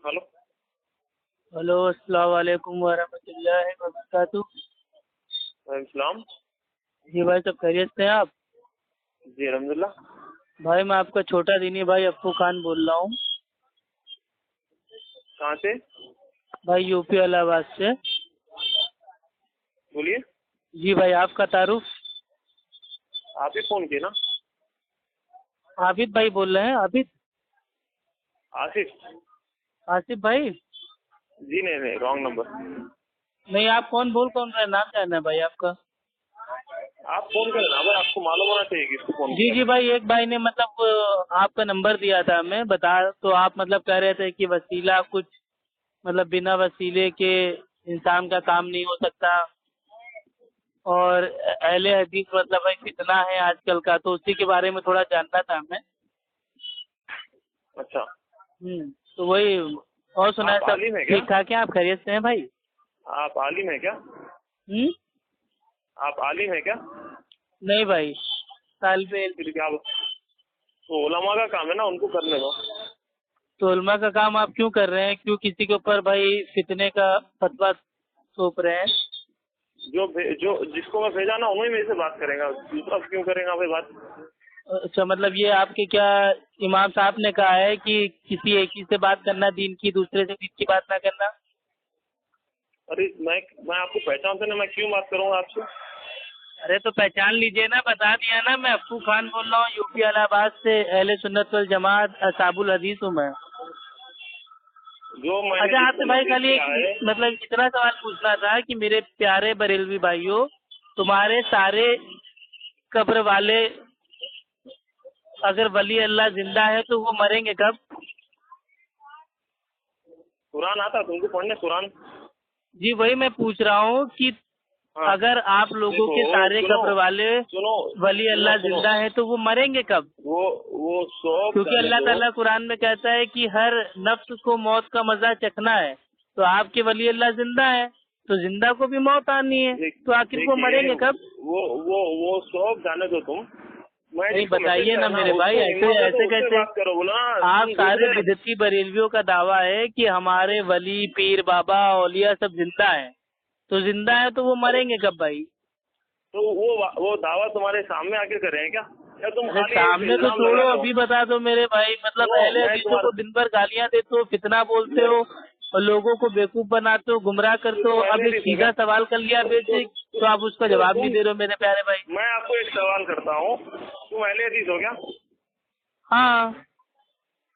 Hello. Hello, अस्सलाम वालेकुम वरहमतुल्लाहि वबरकातुहू। वालेकुम। जी भाई, सब खैरियत से हैं आप? जी अल्हम्दुलिल्लाह। भाई मैं आपका छोटा दीनी भाई अप्पू खान बोल रहा हूँ। कहाँ से? भाई यूपी इलाहाबाद से। बोलिए। जी भाई, आपका तारुफ? आप ही फोन किए ना? आबिद भाई बोल रहे हैं? आबिद? आसिफ? आसिफ भाई? जी नहीं नहीं, रॉन्ग नंबर। नहीं, आप कौन रहे हैं? नाम जानना है भाई आपका। आप फोन करें ना भाई, आपको मालूम होना चाहिए किसको फोन जी किया। जी भाई, एक भाई ने मतलब आपका नंबर दिया था हमें, बता तो आप मतलब कह रहे थे कि वसीला कुछ मतलब बिना वसीले के इंसान का काम नहीं हो सकता, और अहले हदीस मतलब भाई कितना है आजकल का, तो उसी के बारे में थोड़ा जानना था हमें। अच्छा। तो वही। और सुना है आप सब आलिम है क्या? ठीक ठाक है? आप खैरियत से हैं भाई? आप आलिम है क्या? आप आलिम है क्या? नहीं भाई, तालिब इल्म। फिर क्या? तो उलमा का काम है ना, उनको करने दो। तो उलमा का काम आप क्यों कर रहे हैं? क्यों किसी के ऊपर भाई फितने का फतवा थोप रहे हैं? जो जिसको मैं भेजा ना, उन्हीं में से बात करेगा, दूसरा क्यों करेगा भाई बात? अच्छा, मतलब ये आपके क्या इमाम साहब ने कहा है कि किसी एक ही से बात करना दीन की, दूसरे से दीन की बात ना करना? अरे मैं आपको पहचानते नहीं, मैं क्यों बात करूँगा आपसे? अरे तो पहचान लीजिए ना, बता दिया ना, मैं अप्पू खान बोल रहा हूँ यूपी इलाहाबाद से, अहले सुन्नत वल जमात असाबुल हदीस हूँ मैं। जो मैंने अच्छा, आपसे जिसको भाई मैसेज खाली किया है। एक मतलब इतना सवाल पूछना था कि मेरे प्यारे बरेलवी भाइयों, तुम्हारे सारे कब्र वाले अगर वली अल्लाह जिंदा है तो वो मरेंगे कब? कुरान आता तुमको पढ़ने? कुरान? जी वही मैं पूछ रहा हूँ कि हाँ। अगर आप लोगों के देखो, सारे कब्र वाले सुनो वली अल्लाह सुनो। जिंदा है तो वो मरेंगे कब? वो सब क्योंकि जाने अल्लाह दो। ताला कुरान में कहता है कि हर नफ्स को मौत का मजा चखना है, तो आपके वली अल्लाह जिंदा है तो जिंदा को भी मौत आनी है, तो आखिर वो देखिए, मरेंगे कब? वो सब जाने दो तुम। मैं नहीं जिसको मैसेज बताइए किया ना ना, मेरे भाई, उसको ऐसे हिम्मत है तो ऐसे उससे कैसे? बात करो ना। आप तुम सारे दूसरे। बिदती बरेलवियों का दावा है कि हमारे वली पीर बाबा औलिया सब जिंदा है, तो जिंदा है तो वो मरेंगे कब भाई? तो वो दावा तुम्हारे सामने आके कर रहे हैं क्या? या तुम अरे खाली एक सामने तो इल्जाम छोड़ो, लगाते हो? अभी बता दो मेरे भाई, मतलब तो अहले मैं हदीसों तुम्हारे को दिन भर गालियां देते हो, फितना बोलते मेरे हो और लोगों को बेवकूफ बनाते हो, गुमराह करते हो। तुम अब अहले एक हदीस हो सीधा क्या? सवाल कर लिया बेसिक, तो आप उसका तो जवाब नहीं तुम दे रहे हो मेरे प्यारे भाई। मैं आपको एक सवाल करता हूँ, तुम अहले हदीस हो क्या? हाँ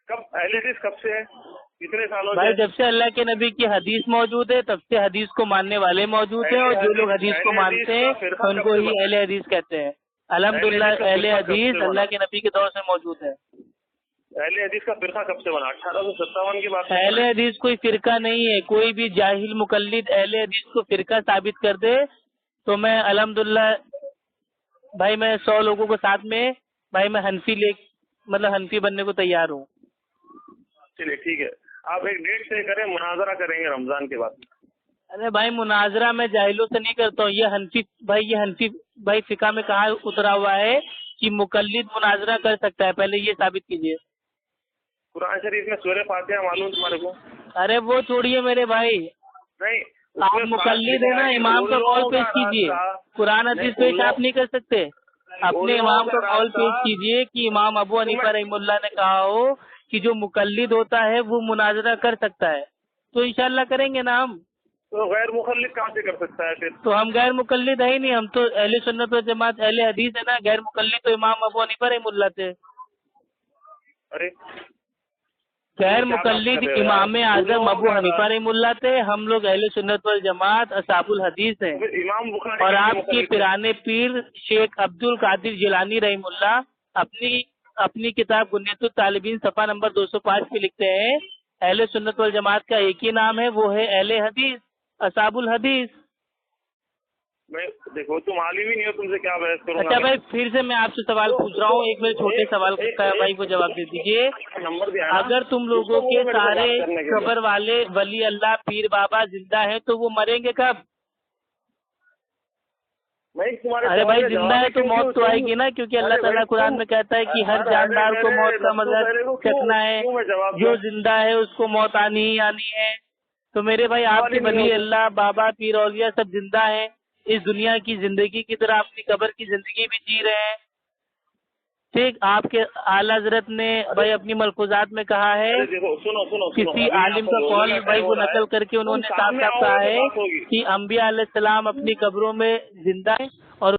कब अहले हदीस कब से है? कितने सालों से? भाई, जब से अल्लाह के नबी की हदीस मौजूद है तब से हदीस को मानने वाले मौजूद हैं, और जो लोग हदीस को अहले हदीस मानते का हैं फिरका कब उनको से ही बना? अहले हदीस कहते हैं। अहले अल्हम्दुलिल्लाह, हदीस का अहले फिरका कब हदीस से बना? अल्लाह के नबी के दौर से मौजूद है। अहले हदीस का फिरका कब से बना? 1857 की बात कर अहले रहे हैं। हदीस कोई फिरका नहीं है, कोई भी जाहिल मुकल्लिद अहले हदीस को फिरका साबित कर दे तो मैं अल्हम्दुलिल्लाह भाई, मैं 100 लोगों को साथ में भाई मैं मतलब हनफी बनने को तैयार हूँ। चलिए ठीक है, आप एक डेट तय करें, मुनाजरा करेंगे रमजान के बाद। अरे भाई, मुनाजरा मैं जाहिलों से नहीं करता हूँ। ये हनफी भाई फिका में कहाँ उतरा हुआ है कि मुकल्लिद मुनाजरा कर सकता है? पहले ये साबित कीजिए। कुरान शरीफ में सूरह फातिहा मालूम तुम्हारे को? अरे वो छोड़िए मेरे भाई, नहीं, आप उसमें साफ मुकल्लिद है लिखा ना, है कि इमाम उन का कौल लोगों पेश का कीजिए। रास्ता। कुरान नहीं, हदीस पेश आप नहीं कर सकते? अपने उन लोगों इमाम का का कौल पेश रास्ता। कीजिए कि इमाम अबू हनीफा रहीमुल्लाह ने कहा हो कि जो मुकल्लिद होता है वो मुनाजरा कर सकता है, तो इंशाल्लाह करेंगे ना हम। तो गैर मुखल्लिद कहाँ से कर सकता है फिर? तो हम गैर मुकल्लिद है ही नहीं, हम तो अहले सुन्नत व जमात अहले हदीस है ना। गैर मुकल्लिद तो इमाम अबू हनीफा रहीमुल्लाह थे। अरे तुम गैर क्या बात मुकल्लिद कर रहे हो यार? इमाम उन आजम लोगों अबू का हनीफा रहीमुल्लाह थे, हम लोग अहले सुन्नत वल जमात असाबुल हदीस हैं। फिर इमाम बुखारी और कैसे आपके मुखल्लिद थे? पिराने पीर शेख अब्दुल कादिर जिलानी रहीमुल्लाह अपनी अपनी किताब गुनियतुत तालिबीन सफा नंबर 205 पे लिखते हैं, अहले सुन्नत वल जमात का एक ही नाम है, वो है अहले हदीस असाबुल हदीस। मैं देखो, तुम आलिम ही नहीं हो, तुमसे क्या बहस करूंगा अच्छा मैं? भाई, फिर से मैं आपसे सवाल पूछ रहा हूँ, एक मेरे छोटे सवाल का भाई को जवाब दे दीजिए। नंबर दिया है ना, अगर तुम लोगों उसको के बोलो मेरे को सारे बात करने के लिए। कब्र वाले वली अल्लाह पीर बाबा जिंदा है तो वो मरेंगे कब? मैं तुम्हारे अरे सवाल भाई का जिंदा जवाब है ही तो क्यों मौत क्यों तो तुम- आएगी ना, क्योंकि अल्लाह अरे ताला भाई कुरान तुम- में कहता है कि हर अरे जानदार को मेरे मौत का लफ्ज़ों मज़ा मेरे को क्यों- चखना है, क्यों मैं जवाब जो दूं? जिंदा है उसको मौत आनी ही आनी है। तो मेरे भाई सवाल आपके ही नहीं वली होता। अल्लाह, बाबा, पीर, औलिया सब जिंदा हैं, इस दुनिया की जिंदगी की तरह अपनी कब्र की जिंदगी भी जी रहे हैं। ठीक, आपके आला हज़रत ने भाई अपनी मलफूजात में कहा है, अरे देखो सुनो सुनो सुनो, किसी अभी आलिम आपको का बोलने कौल का भाई टाइम को हो रहा है, नकल करके तुम उन्होंने साफ सामने साफ कहा आओगे तो है बात होगी। कि अंबिया अलैहिस्सलाम अपनी कब्रों में जिंदा है और